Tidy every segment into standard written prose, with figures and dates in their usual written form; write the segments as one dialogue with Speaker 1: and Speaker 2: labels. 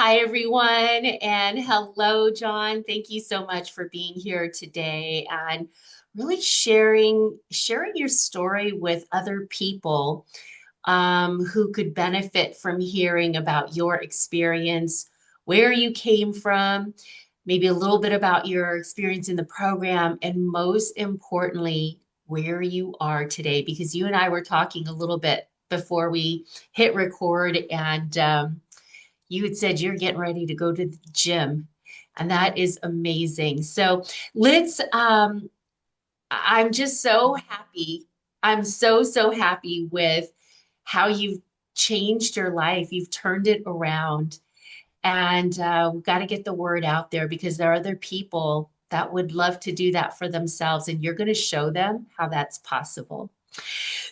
Speaker 1: Hi, everyone, and hello, John. Thank you so much for being here today and really sharing your story with other people who could benefit from hearing about your experience, where you came from, maybe a little bit about your experience in the program, and most importantly, where you are today. Because you and I were talking a little bit before we hit record, and you had said you're getting ready to go to the gym, and that is amazing. So let's, I'm just so happy. I'm so happy with how you've changed your life. You've turned it around. And we've got to get the word out there because there are other people that would love to do that for themselves. And you're going to show them how that's possible.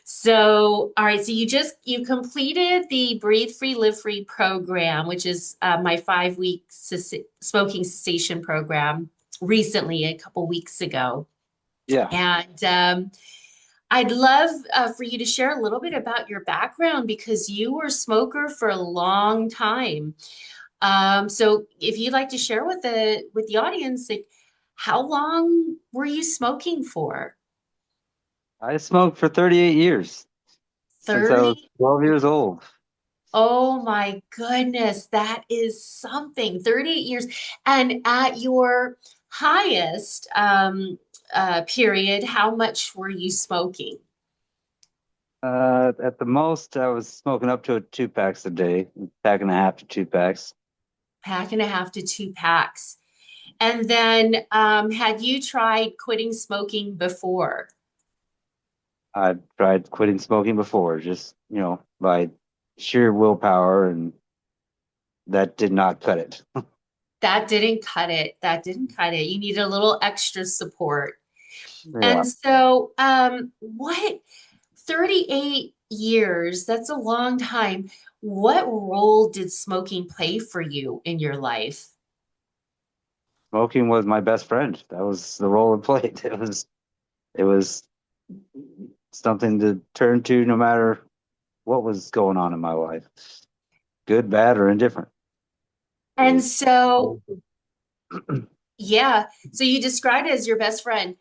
Speaker 1: So, all right. So you completed the Breathe Free, Live Free program, which is my 5 week smoking cessation program recently, a couple weeks ago.
Speaker 2: Yeah,
Speaker 1: And I'd love for you to share a little bit about your background because you were a smoker for a long time. So if you'd like to share with the audience, like how long were you smoking for?
Speaker 2: I smoked for 38 years since I was
Speaker 1: 30?
Speaker 2: 12 years old.
Speaker 1: Oh my goodness, that is something. 38 years. And at your highest period, how much were you smoking?
Speaker 2: At the most, I was smoking up to 2 packs a day, pack and a half to 2 packs.
Speaker 1: Pack and a half to 2 packs. And then had you tried quitting smoking before?
Speaker 2: I tried quitting smoking before, just, by sheer willpower, and that did not cut it.
Speaker 1: That didn't cut it. That didn't cut it. You need a little extra support.
Speaker 2: Yeah.
Speaker 1: And so, what 38 years, that's a long time. What role did smoking play for you in your life?
Speaker 2: Smoking was my best friend. That was the role it played. It was something to turn to no matter what was going on in my life, good, bad, or indifferent. It
Speaker 1: And
Speaker 2: was
Speaker 1: so, yeah, so you described it as your best friend.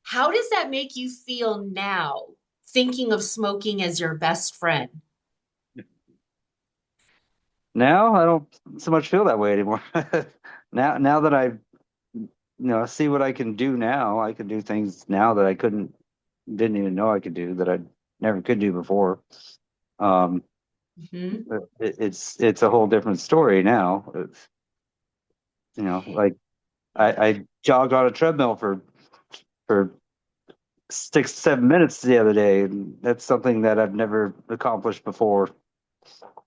Speaker 1: How does that make you feel now, thinking of smoking as your best friend?
Speaker 2: Now I don't so much feel that way anymore. Now that see what I can do now, I can do things now that I didn't even know I could do that I never could do before. Um,
Speaker 1: Mhm.
Speaker 2: it's a whole different story now. Like I jogged on a treadmill for 6, 7 minutes the other day, and that's something that I've never accomplished before,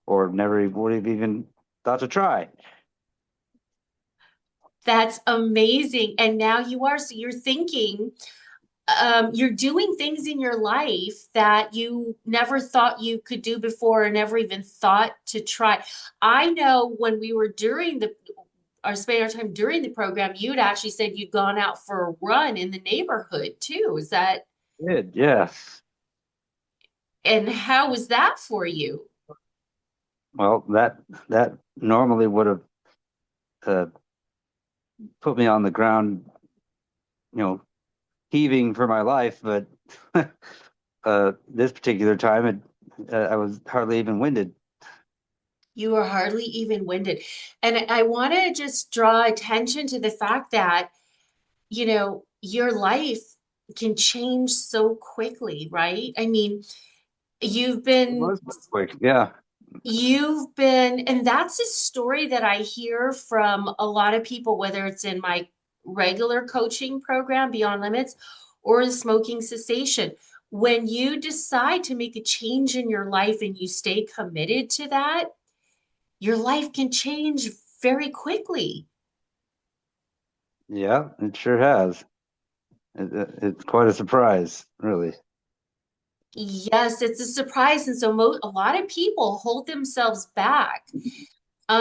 Speaker 2: or never would have even thought to try.
Speaker 1: That's amazing. And now you are, so you're thinking, you're doing things in your life that you never thought you could do before or never even thought to try. I know when we were during the our spending our time during the program, you'd actually said you'd gone out for a run in the neighborhood too. Is that,
Speaker 2: Good, yeah.
Speaker 1: and how was that for you?
Speaker 2: Well, that normally would have uh, put me on the ground, you know, heaving for my life, but this particular time, I was hardly even winded.
Speaker 1: You were hardly even winded. And I want to just draw attention to the fact that, your life can change so quickly, right? I mean, you've
Speaker 2: It
Speaker 1: been
Speaker 2: was quick, yeah.
Speaker 1: You've been, and that's a story that I hear from a lot of people, whether it's in my regular coaching program, Beyond Limits, or in smoking cessation. When you decide to make a change in your life and you stay committed to that, your life can change very quickly.
Speaker 2: Yeah, it sure has. It's quite a surprise, really.
Speaker 1: Yes, it's a surprise. And so a lot of people hold themselves back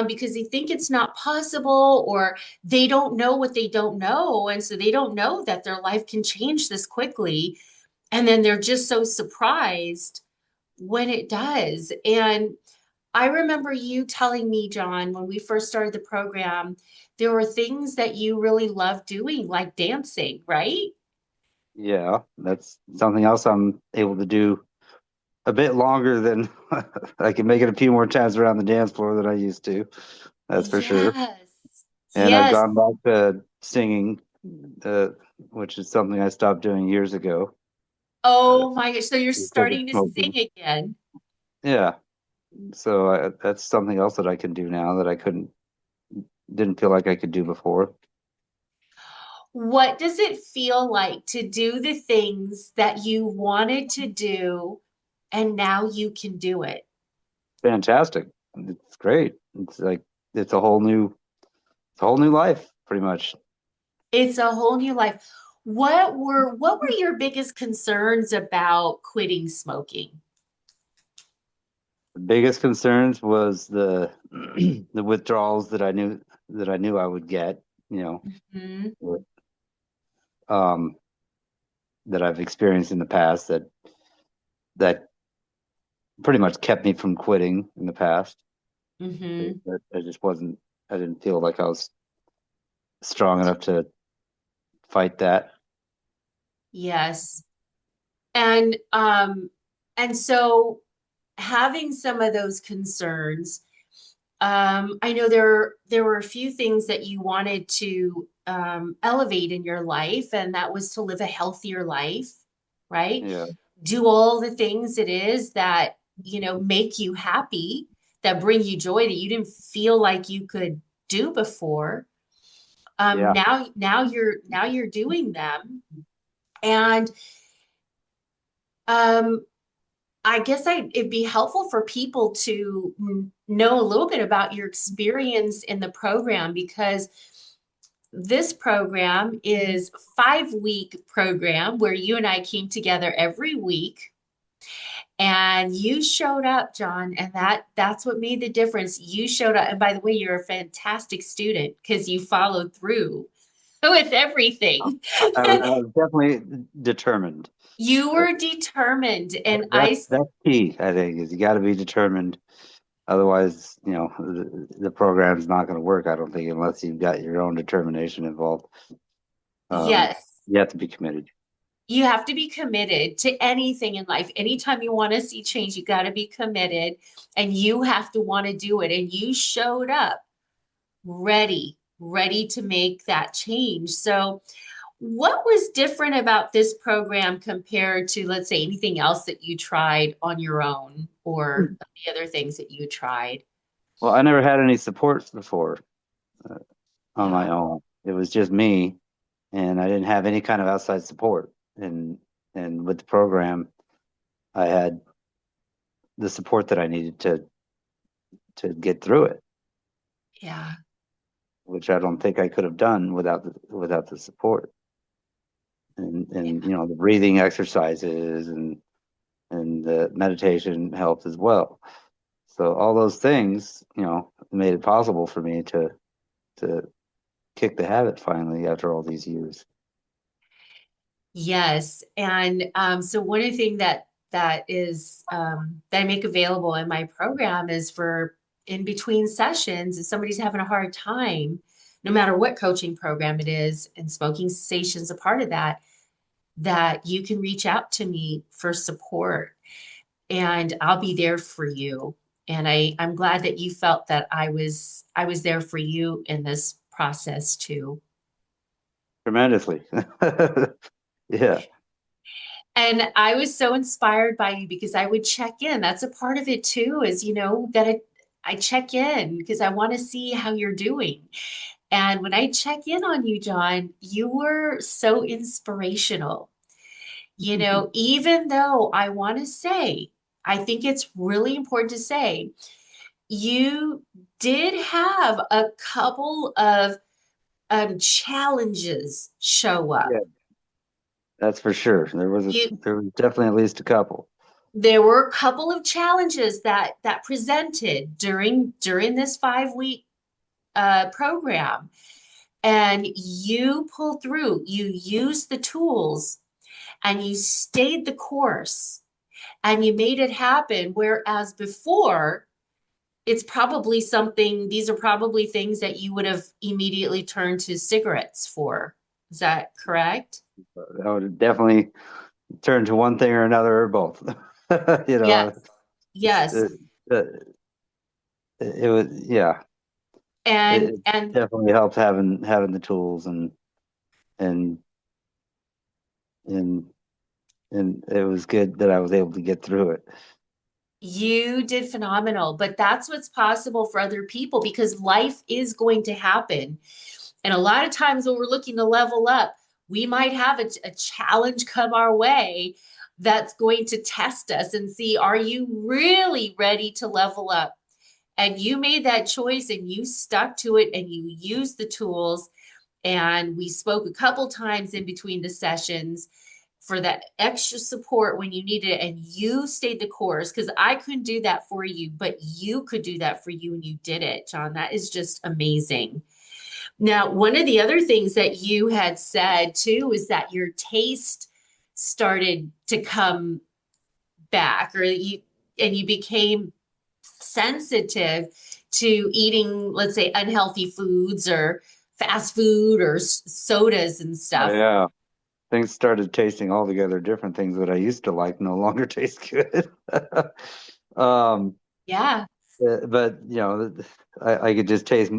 Speaker 1: because they think it's not possible or they don't know what they don't know. And so they don't know that their life can change this quickly. And then they're just so surprised when it does. And I remember you telling me, John, when we first started the program, there were things that you really loved doing, like dancing, right?
Speaker 2: Yeah, that's something else I'm able to do a bit longer than I can make it a few more times around the dance floor than I used to. That's for sure.
Speaker 1: Yes.
Speaker 2: And I've
Speaker 1: Yes.
Speaker 2: gone back to singing, uh, which is something I stopped doing years ago uh,
Speaker 1: Oh my gosh. So you're
Speaker 2: because of
Speaker 1: starting to sing
Speaker 2: smoking.
Speaker 1: again.
Speaker 2: Yeah, so that's something else that I can do now that I didn't feel like I could do before.
Speaker 1: What does it feel like to do the things that you wanted to do and now you can do it?
Speaker 2: Fantastic. It's great. It's like it's a whole new life, pretty much.
Speaker 1: It's a whole new life. What were your biggest concerns about quitting smoking?
Speaker 2: The biggest concerns was the the withdrawals that I knew I would get, you know,
Speaker 1: Mhm.
Speaker 2: with, um, that I've experienced in the past that pretty much kept me from quitting in the past.
Speaker 1: Mhm.
Speaker 2: I just wasn't. I didn't feel like I was strong enough to fight that.
Speaker 1: Yes. And so having some of those concerns, I know there were a few things that you wanted to elevate in your life, and that was to live a healthier life, right?
Speaker 2: Yeah,
Speaker 1: Do all the things it is that, make you happy, that bring you joy that you didn't feel like you could do before.
Speaker 2: yeah.
Speaker 1: Now you're doing them. And um, I guess it'd be helpful for people to know a little bit about your experience in the program because this program is 5 week program where you and I came together every week and you showed up, John, and that's what made the difference. You showed up, and by the way, you're a fantastic student because you followed through with everything.
Speaker 2: I was definitely determined.
Speaker 1: You
Speaker 2: That,
Speaker 1: were determined, and
Speaker 2: that's key. I think is you got to be determined. Otherwise, the program's not going to work. I don't think unless you've got your own determination involved. Um,
Speaker 1: yes,
Speaker 2: you have to be committed.
Speaker 1: you have to be committed to anything in life. Anytime you want to see change, you got to be committed and you have to want to do it. And you showed up ready to make that change. So, what was different about this program compared to, let's say, anything else that you tried on your own or the other things that you tried?
Speaker 2: Well, I never had any support before uh, on my
Speaker 1: Yeah.
Speaker 2: own. It was just me, and I didn't have any kind of outside support. And with the program, I had the support that I needed to get through it,
Speaker 1: Yeah.
Speaker 2: which I don't think I could have done without the support.
Speaker 1: Yeah.
Speaker 2: And the breathing exercises and the meditation helped as well. So all those things, made it possible for me to kick the habit finally after all these years.
Speaker 1: Yes, and so one of the things that I make available in my program is for in between sessions, if somebody's having a hard time, no matter what coaching program it is, and smoking cessation is a part of that, that you can reach out to me for support, and I'll be there for you. And I'm glad that you felt that I was there for you in this process too.
Speaker 2: Tremendously. Yeah.
Speaker 1: And I was so inspired by you because I would check in. That's a part of it too, is that I check in because I want to see how you're doing. And when I check in on you, John, you were so inspirational. Even though I want to say, I think it's really important to say, you did have a couple of challenges show up.
Speaker 2: Yeah, that's for sure.
Speaker 1: You
Speaker 2: There was definitely at least a couple.
Speaker 1: there were a couple of challenges that presented during this 5 week program, and you pulled through. You used the tools, and you stayed the course, and you made it happen. Whereas before, it's probably something, these are probably things that you would have immediately turned to cigarettes for. Is that correct?
Speaker 2: I would definitely turn to one thing or another or both. You
Speaker 1: Yes.
Speaker 2: know, it's,
Speaker 1: Yes.
Speaker 2: it was, yeah,
Speaker 1: And
Speaker 2: it
Speaker 1: and
Speaker 2: definitely helped having the tools and and and it was good that I was able to get through it.
Speaker 1: you did phenomenal, but that's what's possible for other people because life is going to happen. And a lot of times when we're looking to level up, we might have a challenge come our way that's going to test us and see, are you really ready to level up? And you made that choice and you stuck to it and you used the tools. And we spoke a couple times in between the sessions for that extra support when you needed it. And you stayed the course because I couldn't do that for you, but you could do that for you and you did it, John. That is just amazing. Now, one of the other things that you had said too is that your taste started to come back, or you became sensitive to eating, let's say, unhealthy foods or fast food or sodas and
Speaker 2: Oh
Speaker 1: stuff.
Speaker 2: yeah, things started tasting altogether different. Things that I used to like no longer taste good. Um,
Speaker 1: Yeah,
Speaker 2: but I could just taste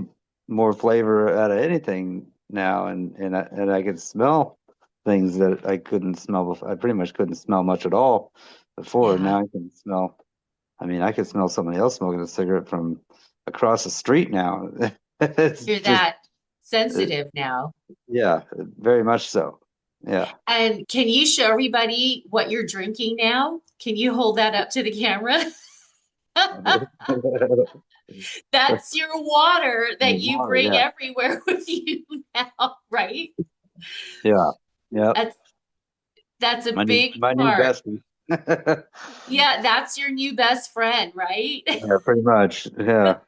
Speaker 2: more flavor out of anything now, and I could smell things that I couldn't smell before. I pretty much couldn't smell much at all before.
Speaker 1: yeah.
Speaker 2: Now I can smell. I mean, I could smell somebody else smoking a cigarette from across the street now. It's
Speaker 1: You're
Speaker 2: just,
Speaker 1: that
Speaker 2: uh,
Speaker 1: sensitive now.
Speaker 2: yeah, very much so. Yeah.
Speaker 1: And can you show everybody what you're drinking now? Can you hold that up to the camera? That's your water that you
Speaker 2: Water,
Speaker 1: bring
Speaker 2: yeah,
Speaker 1: everywhere with you now, right?
Speaker 2: yeah, yeah.
Speaker 1: That's that's a big
Speaker 2: My new
Speaker 1: part.
Speaker 2: bestie.
Speaker 1: Yeah, that's your new best friend, right?
Speaker 2: Yeah, pretty much. Yeah.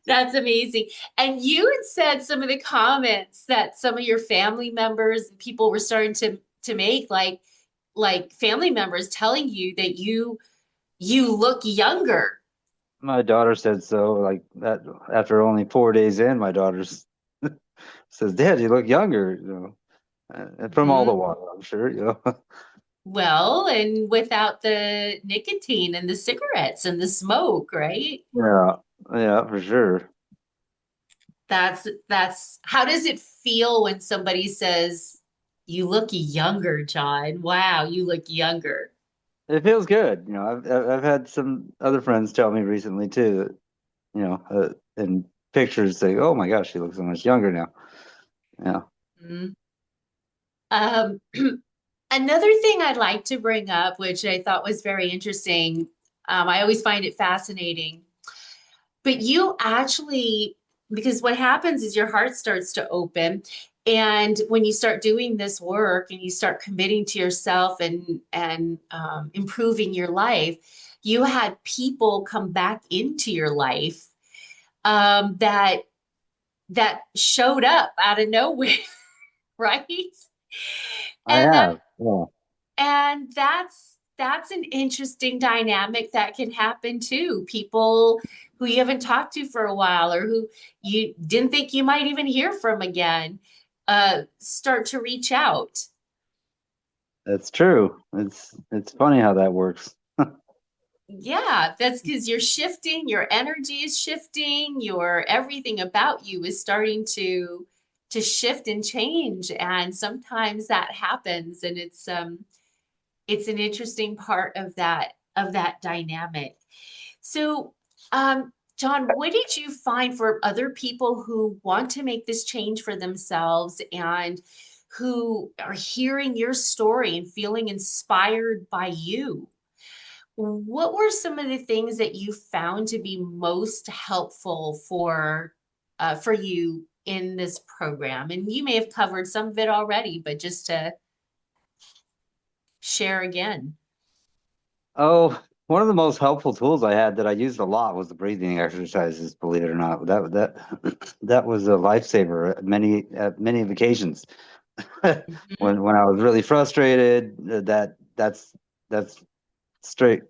Speaker 1: That's amazing. And you had said some of the comments that some of your family members and people were starting to make, like family members telling you that you look younger.
Speaker 2: My daughter said so. Like that, after only 4 days in, my daughter says, "Dad, you look younger." And from all the
Speaker 1: Mhm.
Speaker 2: water, I'm sure.
Speaker 1: Well, and without the nicotine and the cigarettes and the smoke, right?
Speaker 2: Yeah, yeah, for sure.
Speaker 1: That's how does it feel when somebody says, "You look younger, John. Wow, you look younger."
Speaker 2: It feels good. I've had some other friends tell me recently too that in pictures say, "Oh my gosh, she looks so much younger now." Yeah.
Speaker 1: Mhm. Um, Another thing I'd like to bring up, which I thought was very interesting, I always find it fascinating, but you actually, because what happens is your heart starts to open. And when you start doing this work and you start committing to yourself and improving your life, you had people come back into your life that showed up out of nowhere, right?
Speaker 2: I
Speaker 1: And that
Speaker 2: have. Yeah.
Speaker 1: And that's an interesting dynamic that can happen too. People who you haven't talked to for a while or who you didn't think you might even hear from again start to reach out.
Speaker 2: That's true. It's funny how that works.
Speaker 1: Yeah, that's because you're shifting, your energy is shifting, your everything about you is starting to shift and change. And sometimes that happens and it's an interesting part of that dynamic. So, John, what did you find for other people who want to make this change for themselves and who are hearing your story and feeling inspired by you? What were some of the things that you found to be most helpful for you in this program? And you may have covered some of it already, but just to share again.
Speaker 2: Oh, one of the most helpful tools I had that I used a lot was the breathing exercises, believe it or not. That was a lifesaver at many occasions.
Speaker 1: Mhm.
Speaker 2: When I was really frustrated, that's straight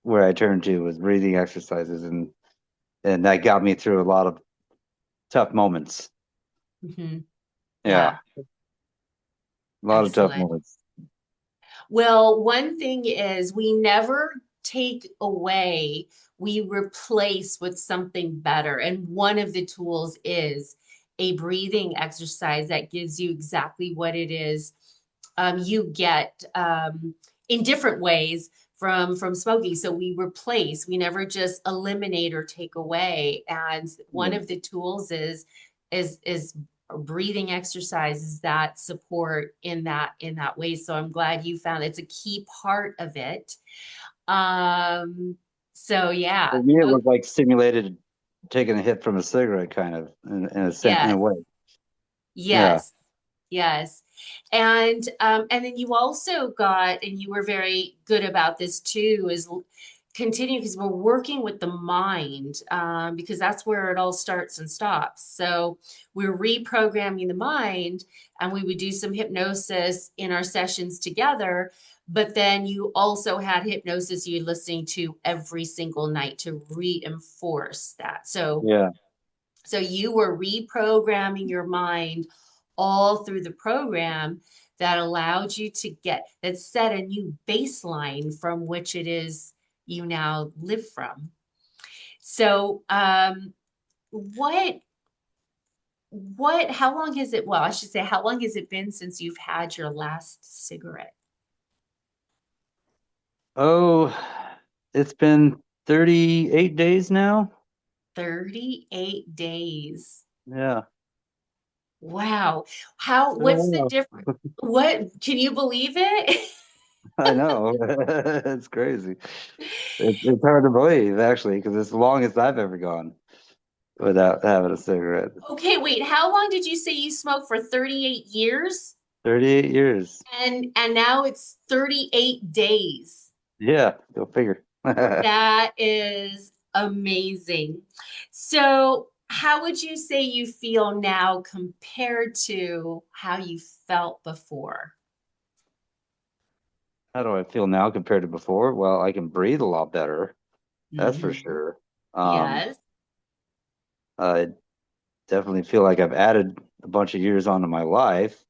Speaker 2: where I turned to was breathing exercises, and that got me through a lot of tough moments.
Speaker 1: Hmm.
Speaker 2: Yeah,
Speaker 1: Yeah,
Speaker 2: a lot of tough
Speaker 1: excellent.
Speaker 2: moments.
Speaker 1: Well, one thing is we never take away, we replace with something better. And one of the tools is a breathing exercise that gives you exactly what it is you get in different ways from smoking. So we replace, we never just eliminate or take away. And one
Speaker 2: Yeah.
Speaker 1: of the tools is breathing exercises that support in that way. So I'm glad you found it's a key part of it. Um, so yeah.
Speaker 2: For me, it
Speaker 1: Oh,
Speaker 2: was like simulated taking a hit from a cigarette, kind of in a
Speaker 1: yes,
Speaker 2: way. Yeah,
Speaker 1: yes. Yes. And then you also got, and you were very good about this too, is continue because we're working with the mind, because that's where it all starts and stops. So we're reprogramming the mind, and we would do some hypnosis in our sessions together. But then you also had hypnosis you're listening to every single night to reinforce that.
Speaker 2: yeah,
Speaker 1: So you were reprogramming your mind all through the program that allowed you to get that set a new baseline from which it is you now live from. So how long has it, well, I should say, how long has it been since you've had your last cigarette?
Speaker 2: Oh, it's been 38 days now.
Speaker 1: 38 days.
Speaker 2: Yeah.
Speaker 1: Wow.
Speaker 2: It's been a
Speaker 1: What's the
Speaker 2: while.
Speaker 1: diff, what, can you believe it?
Speaker 2: I know. It's crazy. It's hard to believe, actually, because it's the longest I've ever gone without having a cigarette.
Speaker 1: Okay, wait, how long did you say you smoked for? 38 years?
Speaker 2: 38 years.
Speaker 1: And now it's 38 days.
Speaker 2: Yeah, go figure.
Speaker 1: That is amazing. So, how would you say you feel now compared to how you felt before?
Speaker 2: How do I feel now compared to before? Well, I can breathe a lot better. That's for
Speaker 1: Hmm.
Speaker 2: sure. Um,
Speaker 1: Yes,
Speaker 2: I definitely feel like I've added a bunch of years onto my life.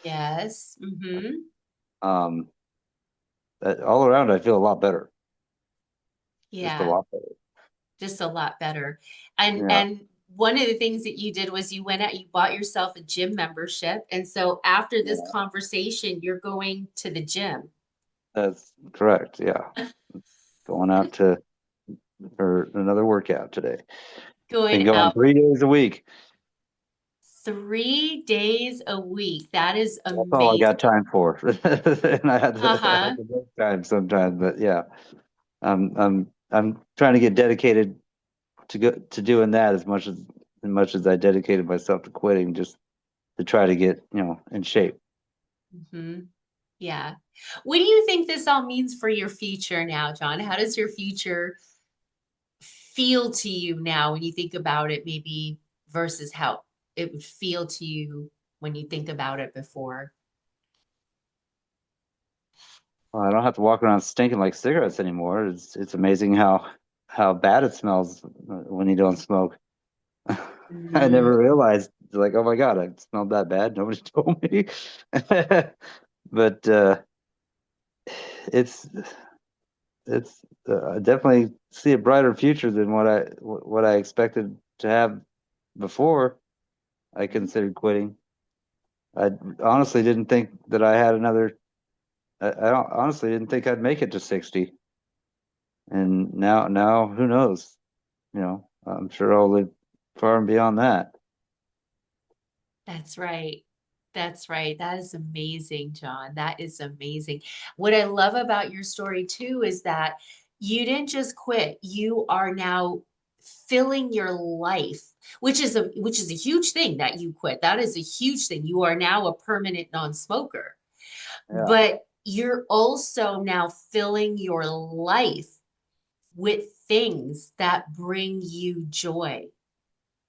Speaker 1: yes. Hmm.
Speaker 2: Um, all around, I feel a lot better. Just a
Speaker 1: Yeah,
Speaker 2: lot better.
Speaker 1: just a lot better. And
Speaker 2: Yeah,
Speaker 1: and one of the things that you did was you went out, you bought yourself a gym membership. And so after this
Speaker 2: yeah,
Speaker 1: conversation, you're going to the gym.
Speaker 2: that's correct. Yeah, going out to for another workout today. Been
Speaker 1: Going
Speaker 2: going
Speaker 1: out
Speaker 2: 3 days a week.
Speaker 1: 3 days a week. That is
Speaker 2: That's all I
Speaker 1: amazing.
Speaker 2: got time for, and I have
Speaker 1: Uh-huh.
Speaker 2: to make time sometimes. But yeah, I'm trying to get dedicated to doing that as much as I dedicated myself to quitting, just to try to get in shape.
Speaker 1: Hmm. Yeah. What do you think this all means for your future now, John? How does your future feel to you now when you think about it, maybe versus how it would feel to you when you think about it before?
Speaker 2: Well, I don't have to walk around stinking like cigarettes anymore. It's amazing how bad it smells when you don't smoke. I
Speaker 1: Mm,
Speaker 2: never realized, like, oh my God, I smelled that bad. Nobody told me. But it's it's I definitely see a brighter future than what I expected to have before I considered quitting. I honestly didn't think that I had another. Honestly didn't think I'd make it to 60, and now who knows? I'm sure I'll live far and beyond that.
Speaker 1: that's right. That's right. That is amazing, John. That is amazing. What I love about your story too is that you didn't just quit. You are now filling your life, which is a huge thing that you quit. That is a huge thing. You are now a permanent non-smoker.
Speaker 2: Yeah,
Speaker 1: But you're also now filling your life with things that bring you joy.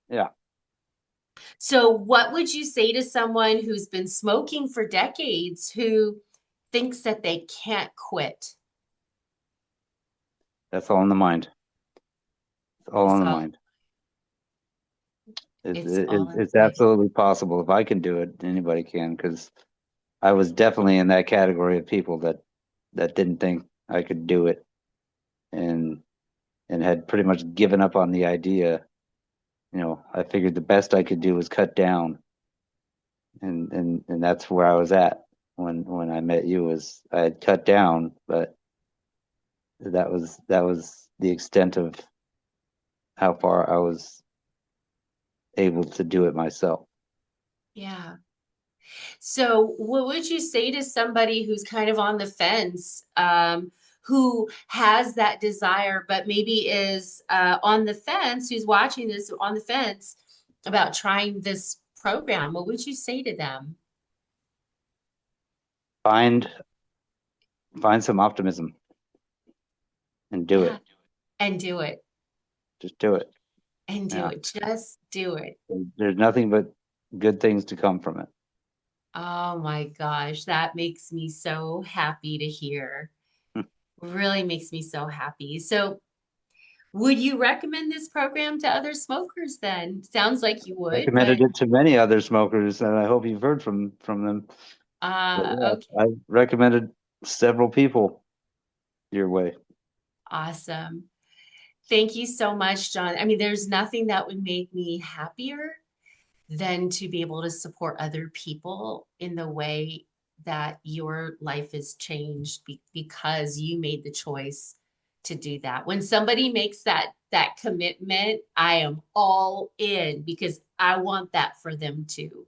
Speaker 2: yeah.
Speaker 1: So, what would you say to someone who's been smoking for decades who thinks that they can't quit?
Speaker 2: That's all in the mind. It's all
Speaker 1: It's
Speaker 2: on the
Speaker 1: all
Speaker 2: mind.
Speaker 1: it's all in
Speaker 2: It's
Speaker 1: mind.
Speaker 2: absolutely possible. If I can do it, anybody can. Because I was definitely in that category of people that didn't think I could do it, and had pretty much given up on the idea. I figured the best I could do was cut down, and that's where I was at when I met you. Was I had cut down, but that was the extent of how far I was able to do it myself.
Speaker 1: Yeah. So, what would you say to somebody who's kind of on the fence, who has that desire, but maybe is on the fence, who's watching this on the fence about trying this program? What would you say to them?
Speaker 2: Find find some optimism and do
Speaker 1: Yeah,
Speaker 2: it.
Speaker 1: and do it,
Speaker 2: Just do it.
Speaker 1: and do
Speaker 2: Yeah.
Speaker 1: it. Just do it.
Speaker 2: There's nothing but good things to come from it.
Speaker 1: Oh my gosh, that makes me so happy to hear. Really makes me so happy. So, would you recommend this program to other smokers then? Sounds like you would,
Speaker 2: Recommended
Speaker 1: but
Speaker 2: it to many other smokers, and I hope you've heard from them. But yeah,
Speaker 1: okay,
Speaker 2: I recommended several people your way.
Speaker 1: awesome. Thank you so much, John. I mean, there's nothing that would make me happier than to be able to support other people in the way that your life is changed because you made the choice to do that. When somebody makes that commitment, I am all in because I want that for them too.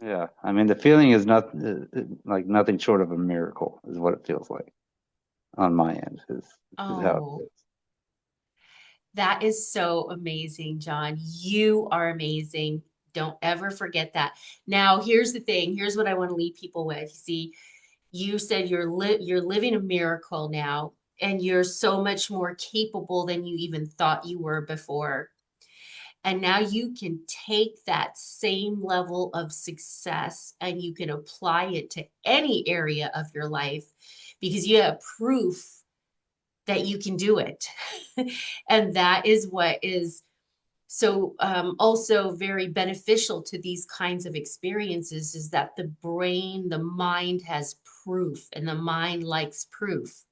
Speaker 2: Yeah, I mean the feeling is not like nothing short of a miracle, is what it feels like on my end. Is how it
Speaker 1: Oh,
Speaker 2: feels.
Speaker 1: that is so amazing, John. You are amazing. Don't ever forget that. Now, here's the thing. Here's what I want to leave people with. You see, you said you're living a miracle now, and you're so much more capable than you even thought you were before. And now you can take that same level of success and you can apply it to any area of your life because you have proof that you can do it. And that is what is so also very beneficial to these kinds of experiences is that the brain, the mind has proof and the mind likes proof.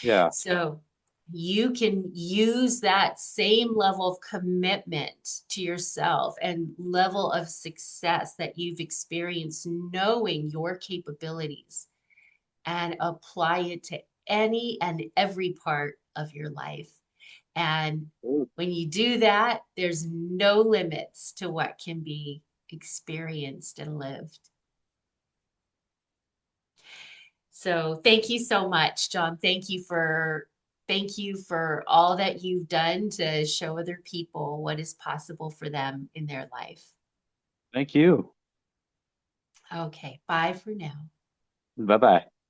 Speaker 2: Yeah.
Speaker 1: So you can use that same level of commitment to yourself and level of success that you've experienced, knowing your capabilities and apply it to any and every part of your life. And
Speaker 2: Ooh.
Speaker 1: when you do that, there's no limits to what can be experienced and lived. So thank you so much, John. Thank you for all that you've done to show other people what is possible for them in their life.
Speaker 2: Thank you.
Speaker 1: Okay, bye for now.
Speaker 2: Bye bye.